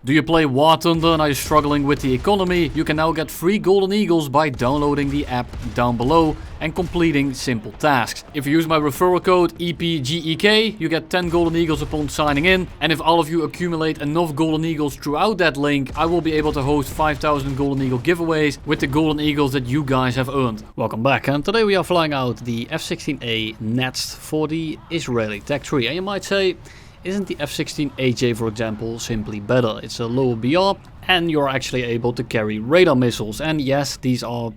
Do you play War Thunder and are you struggling with the economy? You can now get free Golden Eagles by downloading the app down below and completing simple tasks. If you use my referral code EPGEK, you get 10 Golden Eagles upon signing in. And if all of you accumulate enough Golden Eagles throughout that link, I will be able to host 5,000 Golden Eagle giveaways with the Golden Eagles that you guys have earned. Welcome back, and today we are flying out the F-16A Netz for the Israeli Tech Tree. And you might say, isn't the F-16 AJ, for example, simply better? It's a lower BR and you're actually able to carry radar missiles. And yes, these are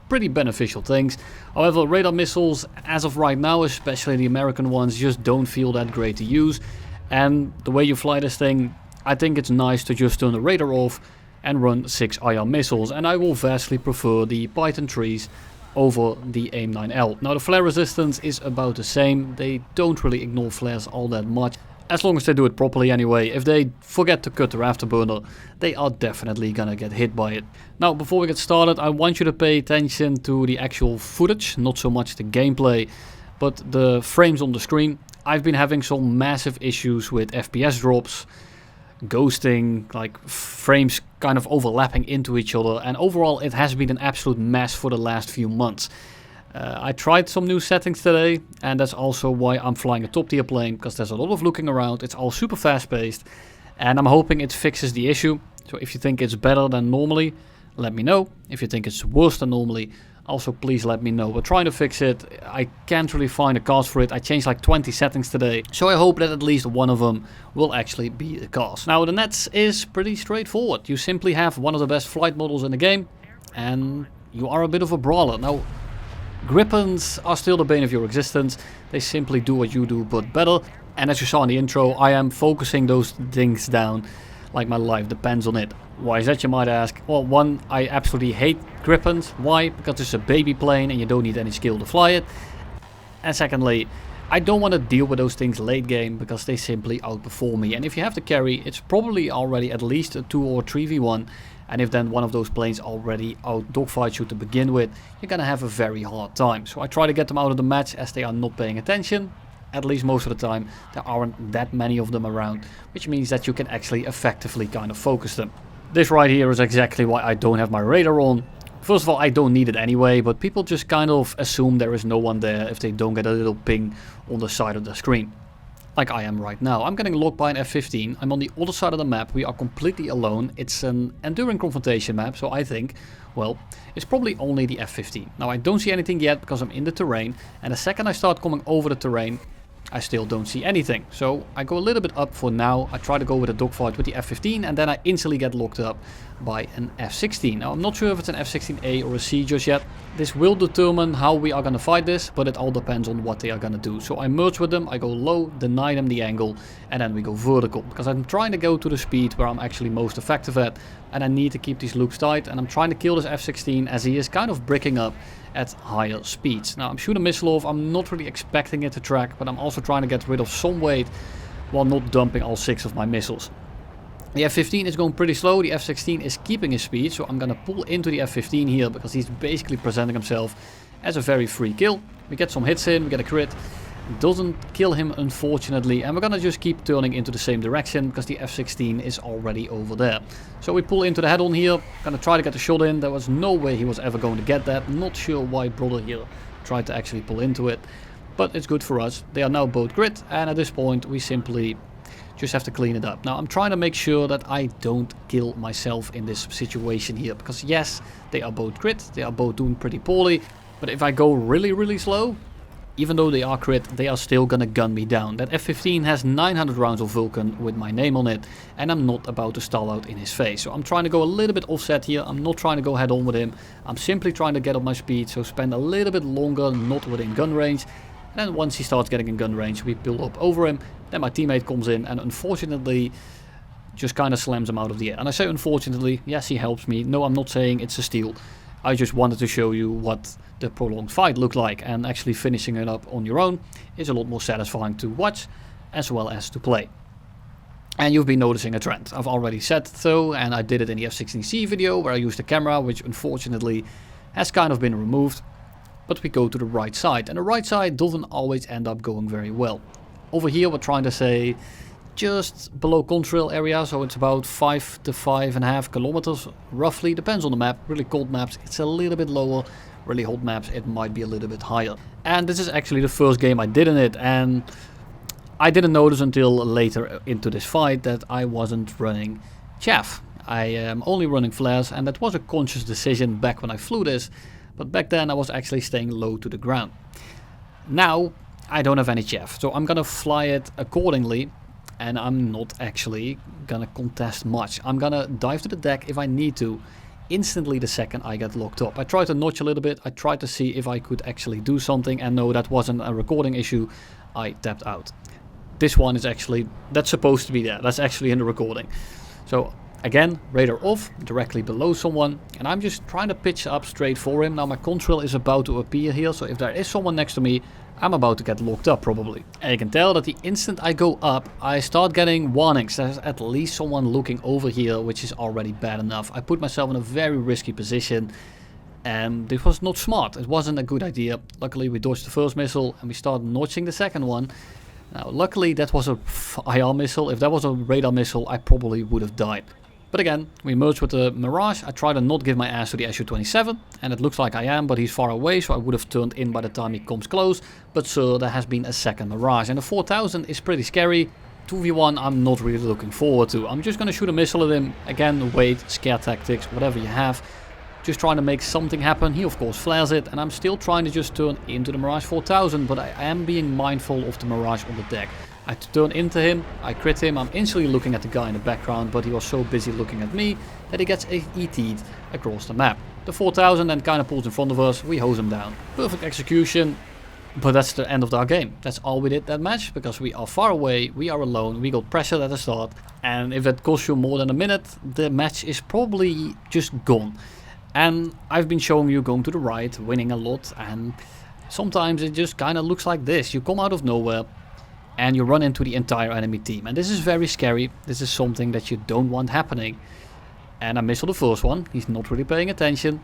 pretty beneficial things. However, radar missiles, as of right now, especially the American ones, just don't feel that great to use. And the way you fly this thing, I think it's nice to just turn the radar off and run 6 IR missiles. And I will vastly prefer the Python trees over the AIM-9L. Now the flare resistance is about the same. They don't really ignore flares all that much. As long as they do it properly anyway. If they forget to cut their afterburner, they are definitely gonna get hit by it. Now, before we get started, I want you to pay attention to the actual footage, not so much the gameplay, but the frames on the screen. I've been having some massive issues with FPS drops, ghosting, like frames kind of overlapping into each other, and overall it has been an absolute mess for the last few months. I tried some new settings today, and that's also why I'm flying a top tier plane, because there's a lot of looking around. It's all super fast paced, and I'm hoping it fixes the issue. So if you think it's better than normally, let me know. If you think it's worse than normally, also please let me know. We're trying to fix it. I can't really find a cause for it. I changed like 20 settings today, so I hope that at least one of them will actually be the cause. Now the Netz is pretty straightforward. You simply have one of the best flight models in the game, and you are a bit of a brawler. Now, Gripens are still the bane of your existence. They simply do what you do, but better. And as you saw in the intro, I am focusing those things down like my life depends on it. Why is that, you might ask? Well, one, I absolutely hate Gripens. Why? Because it's a baby plane and you don't need any skill to fly it. And secondly, I don't want to deal with those things late game because they simply outperform me. And if you have to carry, it's probably already at least a 2 or 3v1. And if then one of those planes already out dogfights you to begin with, you're gonna have a very hard time. So I try to get them out of the match as they are not paying attention. At least most of the time, there aren't that many of them around, which means that you can actually effectively kind of focus them. This right here is exactly why I don't have my radar on. First of all, I don't need it anyway, but people just kind of assume there is no one there if they don't get a little ping on the side of the screen. Like I am right now. I'm getting locked by an F-15. I'm on the other side of the map. We are completely alone. It's an enduring confrontation map, so I think, well, it's probably only the F-15. Now I don't see anything yet because I'm in the terrain, and the second I start coming over the terrain, I still don't see anything. So I go a little bit up for now. I try to go with a dogfight with the F-15, and then I instantly get locked up by an F-16. Now I'm not sure if it's an F-16A or a C just yet. This will determine how we are gonna fight this, but it all depends on what they are gonna do. So I merge with them, I go low, deny them the angle, and then we go vertical. Because I'm trying to go to the speed where I'm actually most effective at, and I need to keep these loops tight, and I'm trying to kill this F-16 as he is kind of bricking up at higher speeds. Now I'm shooting a missile off, I'm not really expecting it to track, but I'm also trying to get rid of some weight while not dumping all 6 of my missiles. The F-15 is going pretty slow, the F-16 is keeping his speed, so I'm gonna pull into the F-15 here because he's basically presenting himself as a very free kill. We get some hits in, we get a crit. Doesn't kill him unfortunately, and we're gonna just keep turning into the same direction because the F-16 is already over there. So we pull into the head-on here, gonna try to get a shot in. There was no way he was ever going to get that. Not sure why brother here tried to actually pull into it, but it's good for us. They are now both grit, and at this point we simply just have to clean it up. Now I'm trying to make sure that I don't kill myself in this situation here, because yes, they are both crit, they are both doing pretty poorly, but if I go really slow, even though they are crit, they are still gonna gun me down. That F-15 has 900 rounds of Vulcan with my name on it, and I'm not about to stall out in his face. So I'm trying to go a little bit offset here. I'm not trying to go head on with him. I'm simply trying to get up my speed, so spend a little bit longer not within gun range. And then once he starts getting in gun range, we pull up over him. Then my teammate comes in and unfortunately just kind of slams him out of the air. And I say unfortunately, yes, he helps me. No, I'm not saying it's a steal. I just wanted to show you what the prolonged fight looked like, and actually finishing it up on your own is a lot more satisfying to watch as well as to play. And you've been noticing a trend. I've already said so, and I did it in the F-16C video where I used the camera, which unfortunately has kind of been removed. But we go to the right side, and the right side doesn't always end up going very well. Over here we're trying to say, just below contrail area, so it's about 5 to 5.5 kilometers roughly, depends on the map. Really cold maps it's a little bit lower, really hot maps it might be a little bit higher. And this is actually the first game I did in it, and I didn't notice until later into this fight that I wasn't running chaff. I am only running flares, and that was a conscious decision back when I flew this, but back then I was actually staying low to the ground. Now I don't have any chaff, so I'm gonna fly it accordingly, and I'm not actually gonna contest much. I'm gonna dive to the deck if I need to, instantly the second I get locked up. I tried to notch a little bit, I tried to see if I could actually do something, and no, that wasn't a recording issue, I tapped out. This one is actually, that's supposed to be there, that's actually in the recording. So again, radar off, directly below someone, and I'm just trying to pitch up straight for him. Now my contrail is about to appear here, so if there is someone next to me, I'm about to get locked up probably. And you can tell that the instant I go up, I start getting warnings. There's at least someone looking over here, which is already bad enough. I put myself in a very risky position, and this was not smart. It wasn't a good idea. Luckily we dodged the first missile and we started notching the second one. Now luckily that was a IR missile. If that was a radar missile, I probably would have died. But again, we merged with the Mirage. I try to not give my ass to the Su-27, and it looks like I am, but he's far away, so I would have turned in by the time he comes close. But sir, there has been a second Mirage, and the 4000 is pretty scary. 2v1 I'm not really looking forward to. I'm just gonna shoot a missile at him. Again, wait, scare tactics, whatever you have. Just trying to make something happen. He of course flares it, and I'm still trying to just turn into the Mirage 4000, but I am being mindful of the Mirage on the deck. I had to turn into him, I crit him, I'm instantly looking at the guy in the background, but he was so busy looking at me that he gets ET'd across the map. The 4000 then kind of pulls in front of us, we hose him down. Perfect execution, but that's the end of our game. That's all we did that match, because we are far away, we are alone, we got pressured at the start, and if it costs you more than a minute, the match is probably just gone. And I've been showing you going to the right, winning a lot, and sometimes it just kind of looks like this. You come out of nowhere, and you run into the entire enemy team. And this is very scary. This is something that you don't want happening. And I missed the first one. He's not really paying attention.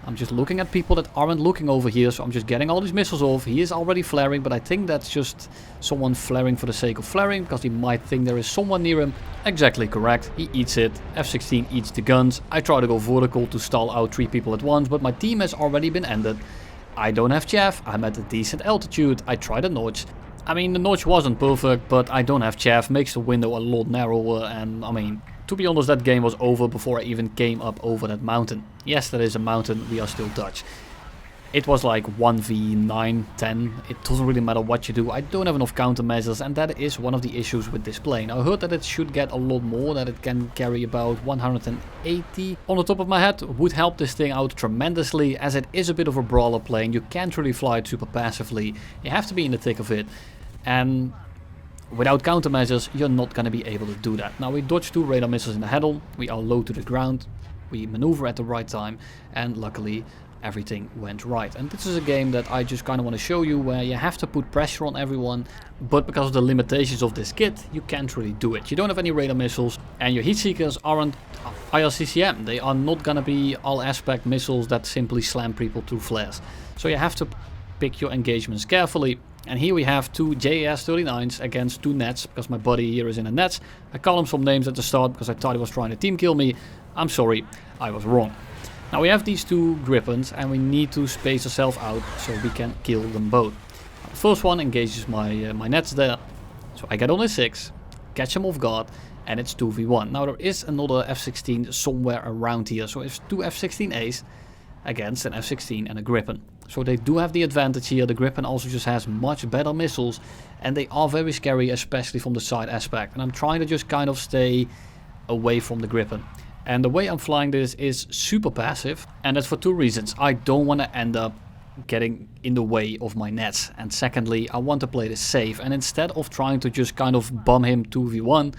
I'm just looking at people that aren't looking over here. So I'm just getting all these missiles off. He is already flaring, but I think that's just someone flaring for the sake of flaring, because he might think there is someone near him. Exactly correct. He eats it. F-16 eats the guns. I try to go vertical to stall out 3 people at once, but my team has already been ended. I don't have chaff. I'm at a decent altitude. I try to notch. I mean, the notch wasn't perfect, but I don't have chaff, makes the window a lot narrower, and I mean, to be honest, that game was over before I even came up over that mountain. Yes, that is a mountain, we are still Dutch. It was like 1v9, 10, it doesn't really matter what you do. I don't have enough countermeasures, and that is one of the issues with this plane. I heard that it should get a lot more, that it can carry about 180 on the top of my head. Would help this thing out tremendously, as it is a bit of a brawler plane. You can't really fly it super passively, you have to be in the thick of it. And without countermeasures, you're not going to be able to do that. Now we dodged 2 radar missiles in the head-on, we are low to the ground, we maneuver at the right time, and luckily everything went right. And this is a game that I just kind of want to show you, where you have to put pressure on everyone, but because of the limitations of this kit, you can't really do it. You don't have any radar missiles, and your heat seekers aren't IRCCM. They are not going to be all aspect missiles that simply slam people through flares. So you have to pick your engagements carefully. And here we have 2 JAS-39s against 2 Netz, because my buddy here is in a Netz. I call him some names at the start because I thought he was trying to team kill me. I'm sorry, I was wrong. Now we have these 2 Gripens, and we need to space ourselves out so we can kill them both. The first one engages my Netz there, so I get on his 6, catch him off guard, and it's 2v1. Now there is another F-16 somewhere around here, so it's 2 F-16As against an F-16 and a Gripen. So they do have the advantage here. The Gripen also just has much better missiles, and they are very scary, especially from the side aspect. And I'm trying to just kind of stay away from the Gripen. And the way I'm flying this is super passive, and that's for 2 reasons. I don't want to end up getting in the way of my Netz, and secondly, I want to play this safe. And instead of trying to just kind of bum him 2v1,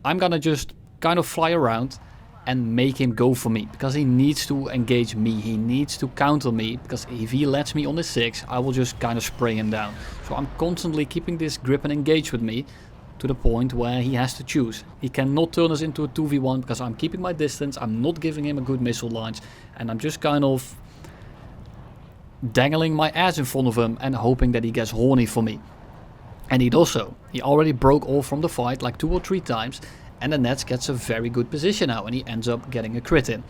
I'm gonna just kind of fly around and make him go for me, because he needs to engage me, he needs to counter me, because if he lets me on the 6, I will just kind of spray him down. So I'm constantly keeping this Gripen engaged with me, to the point where he has to choose. He cannot turn us into a 2v1, because I'm keeping my distance, I'm not giving him a good missile launch, and I'm just kind of dangling my ass in front of him and hoping that he gets horny for me. And he does so. He already broke off from the fight like 2 or 3 times, and the Netz gets a very good position now, and he ends up getting a crit in.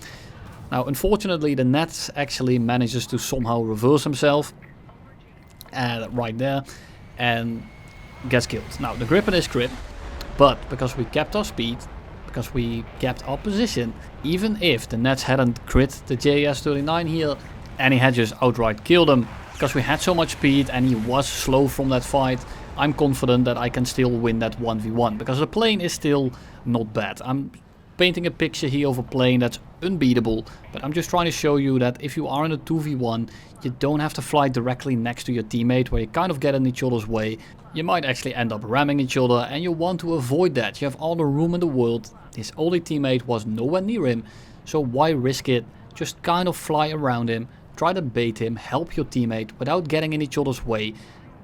Now unfortunately the Netz actually manages to somehow reverse himself right there and gets killed. Now the Gripen is crit, but because we kept our speed, because we kept our position, even if the Netz hadn't crit the JS-39 here and he had just outright killed him, because we had so much speed and he was slow from that fight, I'm confident that I can still win that 1v1, because the plane is still not bad. I'm painting a picture here of a plane that's unbeatable, but I'm just trying to show you that if you are in a 2v1, you don't have to fly directly next to your teammate where you kind of get in each other's way. You might actually end up ramming each other, and you want to avoid that. You have all the room in the world. His only teammate was nowhere near him, so why risk it? Just kind of fly around him, try to bait him, help your teammate without getting in each other's way.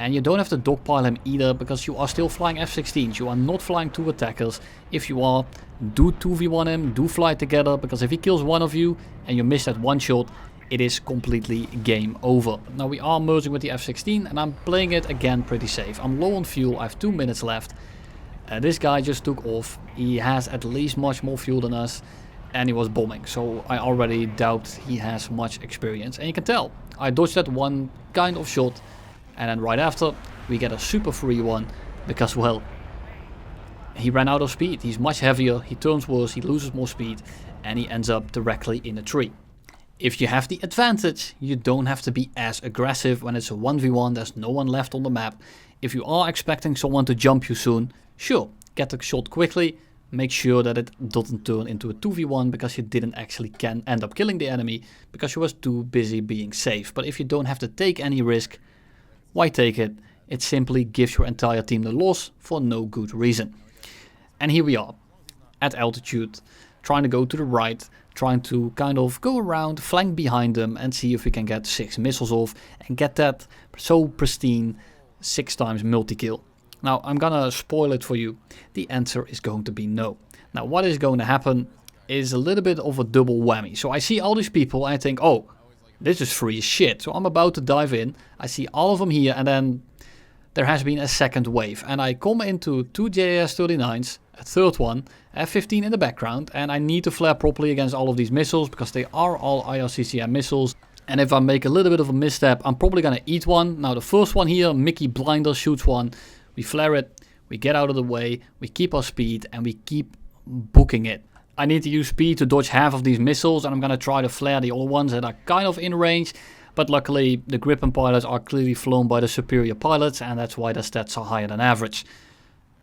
And you don't have to dogpile him either, because you are still flying F-16s. You are not flying 2 attackers. If you are, do 2v1 him, do fly together, because if he kills one of you and you miss that one shot, it is completely game over. Now we are merging with the F-16 and I'm playing it again pretty safe. I'm low on fuel, I have 2 minutes left. This guy just took off. He has at least much more fuel than us and he was bombing. So I already doubt he has much experience. And you can tell, I dodged that one kind of shot. And then right after, we get a super free one, because, well, he ran out of speed. He's much heavier, he turns worse, he loses more speed, and he ends up directly in a tree. If you have the advantage, you don't have to be as aggressive when it's a 1v1, there's no one left on the map. If you are expecting someone to jump you soon, sure, get the shot quickly, make sure that it doesn't turn into a 2v1 because you didn't actually end up killing the enemy, because you was too busy being safe. But if you don't have to take any risk, why take it? It simply gives your entire team the loss for no good reason. And here we are, at altitude, trying to go to the right, trying to kind of go around, flank behind them and see if we can get 6 missiles off and get that so pristine 6 times multi-kill. Now I'm gonna spoil it for you. The answer is going to be no. Now what is going to happen is a little bit of a double whammy. So I see all these people and I think, oh, this is free as shit. So I'm about to dive in. I see all of them here and then there has been a second wave. And I come into 2 JS-39s, a third one, F-15 in the background. And I need to flare properly against all of these missiles because they are all IRCCM missiles. And if I make a little bit of a misstep, I'm probably going to eat one. Now the first one here, Mickey Blinder shoots one. We flare it, we get out of the way, we keep our speed and we keep booking it. I need to use speed to dodge half of these missiles and I'm going to try to flare the other ones that are kind of in range. But luckily the Gripen pilots are clearly flown by the superior pilots and that's why the stats are higher than average.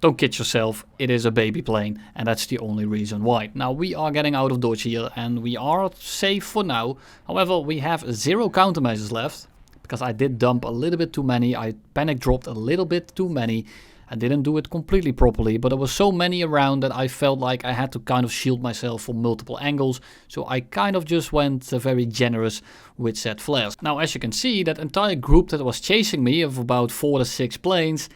Don't kid yourself, it is a baby plane and that's the only reason why. Now we are getting out of dodge here and we are safe for now. However, we have 0 countermeasures left because I did dump a little bit too many. I panic dropped a little bit too many. I didn't do it completely properly, but there were so many around that I felt like I had to kind of shield myself from multiple angles. So I kind of just went very generous with set flares. Now as you can see, that entire group that was chasing me of about 4 to 6 planes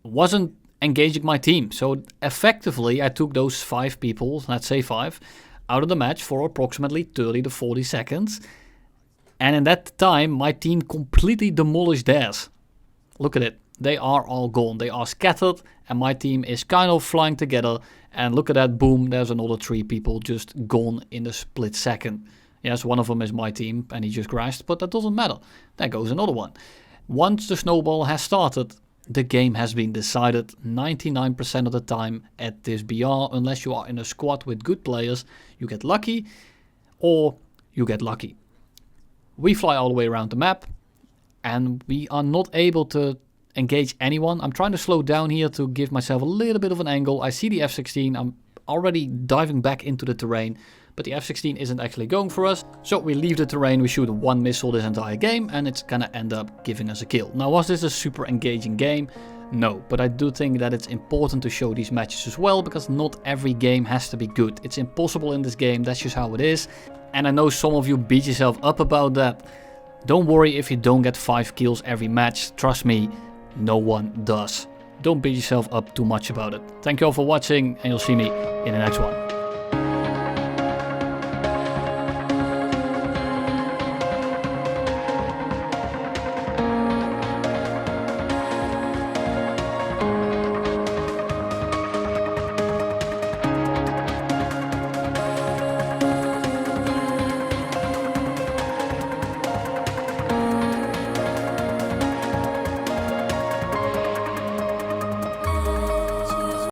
wasn't engaging my team. So effectively I took those 5 people, let's say 5, out of the match for approximately 30 to 40 seconds. And in that time my team completely demolished theirs. Look at it. They are all gone. They are scattered and my team is kind of flying together. And look at that, boom, there's another 3 people just gone in a split second. Yes, one of them is my team and he just crashed, but that doesn't matter. There goes another one. Once the snowball has started, the game has been decided 99% of the time at this BR. Unless you are in a squad with good players, you get lucky or you get lucky. We fly all the way around the map and we are not able to engage anyone. I'm trying to slow down here to give myself a little bit of an angle. I see the F-16. I'm already diving back into the terrain, but the F-16 isn't actually going for us. So we leave the terrain, we shoot 1 missile this entire game and it's gonna end up giving us a kill. Now was this a super engaging game? No, but I do think that it's important to show these matches as well, because not every game has to be good. It's impossible in this game, that's just how it is. And I know some of you beat yourself up about that. Don't worry if you don't get 5 kills every match, trust me, no one does. Don't beat yourself up too much about it. Thank you all for watching and you'll see me in the next one.